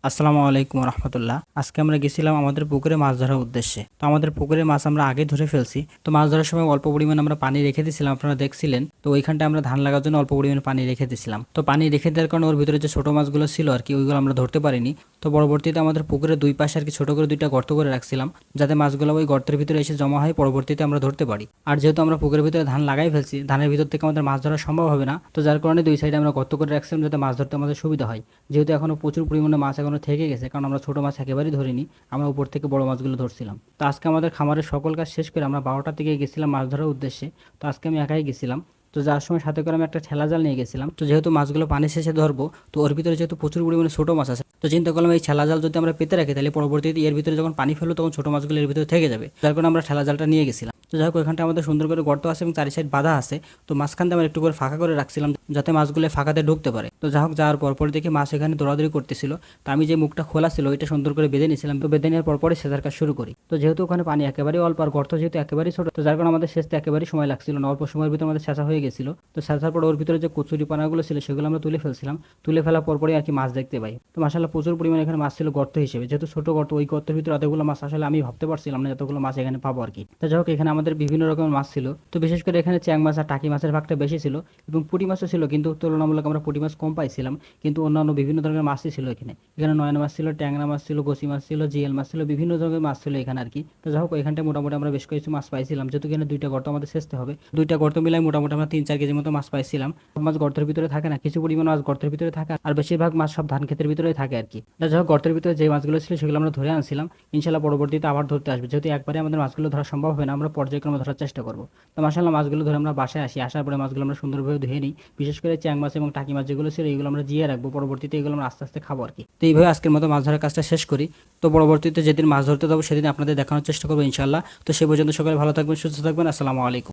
আসসালামু আলাইকুম রহমতুল্লাহ। আজকে আমরা গেছিলাম আমাদের পুকুরে মাছ ধরার উদ্দেশ্যে। তো আমাদের পুকুরে মাছ আমরা আগে ধরে ফেলছি। তো মাছ ধরার সময় অল্প পরিমাণ আমরা পানি রেখে দিয়েছিলাম, আপনারা দেখছিলেন। তো ওইখানটা আমরা ধান লাগার জন্য অল্প পরিমাণে পানি রেখে দিয়েছিলাম। তো পানি রেখে দেওয়ার কারণে ওর ভিতরে যে ছোট মাছগুলো ছিল আর কি, ওইগুলো আমরা ধরতে পারিনি। তো পরবর্তীতে আমাদের পুকুরে দুই পাশে আর কি ছোট করে দুইটা গর্ত করে রাখছিলাম, যাতে মাছগুলো ওই গর্তের ভিতরে এসে জমা হয়, পরবর্তীতে আমরা ধরতে পারি। আর যেহেতু আমরা পুকুরের ভিতরে ধান লাগাই ফেলছি, ধানের ভিতর থেকে আমাদের মাছ ধরা সম্ভব হবে না। তো যার কারণে দুই সাইডে আমরা গর্ত করে রাখছিলাম, যাতে মাছ ধরতে আমাদের সুবিধা হয়। যেহেতু এখনো প্রচুর পরিমাণে মাছ এখনো থেকে গেছে, কারণ আমরা ছোট মাছ একেবারেই ধরিনি, আমরা উপর থেকে বড় মাছগুলো ধরছিলাম। তো আজকে আমাদের খামারের সকল কাজ শেষ করে আমরা 12টার দিকে গেছিলাম মাছ ধরার উদ্দেশ্যে। তো আজকে আমি একাই গেছিলাম। তো যার সময় সাথে করে আমি একটা ঠেলা জাল নিয়ে গেছিলাম। তো যেহেতু মাছগুলো পানি শেষে ধরবো, তো ওর ভিতরে যেহেতু প্রচুর পরিমাণে ছোট মাছ আছে, তো চিন্তা করলাম এই ঠেলা জাল যদি আমরা পেতে রাখি, তাহলে পরবর্তীতে এর ভিতরে যখন পানি ফেলবো তখন ছোট মাছগুলো এর ভিতরে থেকে যাবে। যার কারণে আমরা ঠেলা জালটা নিয়ে গেছিলাম। তো যাই হোক, ওইখানটা আমাদের সুন্দর করে গর্ত আছে এবং চারি সাইড বাঁধা আছে। তো মাঝখানটা আমরা একটু করে ফাঁকা করে রাখছিলাম, যাতে মাছগুলো ফাঁকাতে ঢুকতে পারে। তো যাই হোক, যাওয়ার পরপর দেখি মাছ এখানে দৌড়াদৌড়ি করতেছিল। তো আমি যে মুখটা খোলা ছিল ওইটা সুন্দর করে বেঁধে নিয়েছিলাম। তো বেঁধে নেওয়ার পরপরই সেচার কাজ শুরু করি। তো যেহেতু ওখানে পানি একেবারেই অল্প আর গর্ত যেহেতু একেবারেই ছোট, তো যার কারণে আমাদের সেচতে একেবারেই সময় লাগছিল না। অল্প সময়ের ভিতরে আমাদের সেচা হয়ে গেছিল। তো সেচার পর ওর ভিতরে যে কচুরি পানাগুলো ছিল সেগুলো আমরা তুলে ফেলছিলাম। তুলে ফেলার পরপরই আর কি মাছ দেখতে পাই। তো মাশাআল্লাহ প্রচুর পরিমাণে এখানে মাছ ছিল গর্ত হিসেবে, যেহেতু ছোট গর্ত, ওই গর্তের ভিতরে এতগুলো মাছ আসলে আমি ভাবতে পারছিলাম না এতগুলো মাছ এখানে পাবো আর কি। তো যাই হোক, এখানে আমাদের বিভিন্ন রকমের মাছ ছিল। তো বিশেষ করে এখানে চ্যাং মাছ আর টাকি মাছের ভাগটা বেশি ছিল, এবং পুঁটি মাছও ছিল, কিন্তু তুলনামূলক আমরা পুঁটি মাছ কম পাইছিলাম। কিন্তু অন্যান্য বিভিন্ন ধরনের মাছই ছিল এখানে। এখানে নয়না মাছ ছিল, ট্যাংরা মাছ ছিল, গোসি মাছ ছিল, জিএল মাছ ছিল, বিভিন্ন ধরনের মাছ ছিল এখানে আর কি। তো যাই হোক, এখানটায় মোটামুটি আমরা বেশ কিছু মাছ পাইছিলাম, যেহেতু এখানে দুইটা গর্ত আমাদের সেচতে হবে। দুইটা গর্ত মিলাই মোটামুটি আমরা 3-4 কেজির মতো মাছ পাইছিলাম। সব মাছ গর্তের ভিতরে থাকে না, কিছু পরিমাণ মাছ গর্তের ভিতরে থাকে, আর বেশিরভাগ মাছ সব ধান ক্ষেতের ভিতরেই থাকে আর কি। তো যাই হোক, গর্তের ভিতরে যে মাছগুলো ছিল সেগুলো আমরা ধরে আনছিলাম। ইনশাল্লাহ পরবর্তীতে আবার ধরতে আসবে, যেহেতু একবারে আমাদের মাছগুলো ধরা সম্ভব হবে না, আমরা পর্যায়ক্রমে ধরার চেষ্টা করবো। তো মাশাআল্লাহ মাছগুলো ধরে আমরা বাসায় আসি, আসার পরে মাছগুলো আমরা সুন্দরভাবে ধুয়ে নিই। বিশেষ করে চ্যাং মাছ এবং টাকি মাছ যেগুলো ছিল এগুলো আমরা জিয়ে রাখবো, পরবর্তীতে এগুলো আমরা আস্তে আস্তে খাবো আর কি। তো এইভাবে আজকের মতো মাছ ধরার কাজটা শেষ করি। তো পরবর্তীতে যেদিন মাছ ধরতে যাবো সেদিন আপনাদের দেখানোর চেষ্টা করবো ইনশাল্লাহ। তো সে পর্যন্ত সকালে ভালো থাকবেন, সুস্থ থাকবেন। আসসালামু আলাইকুম।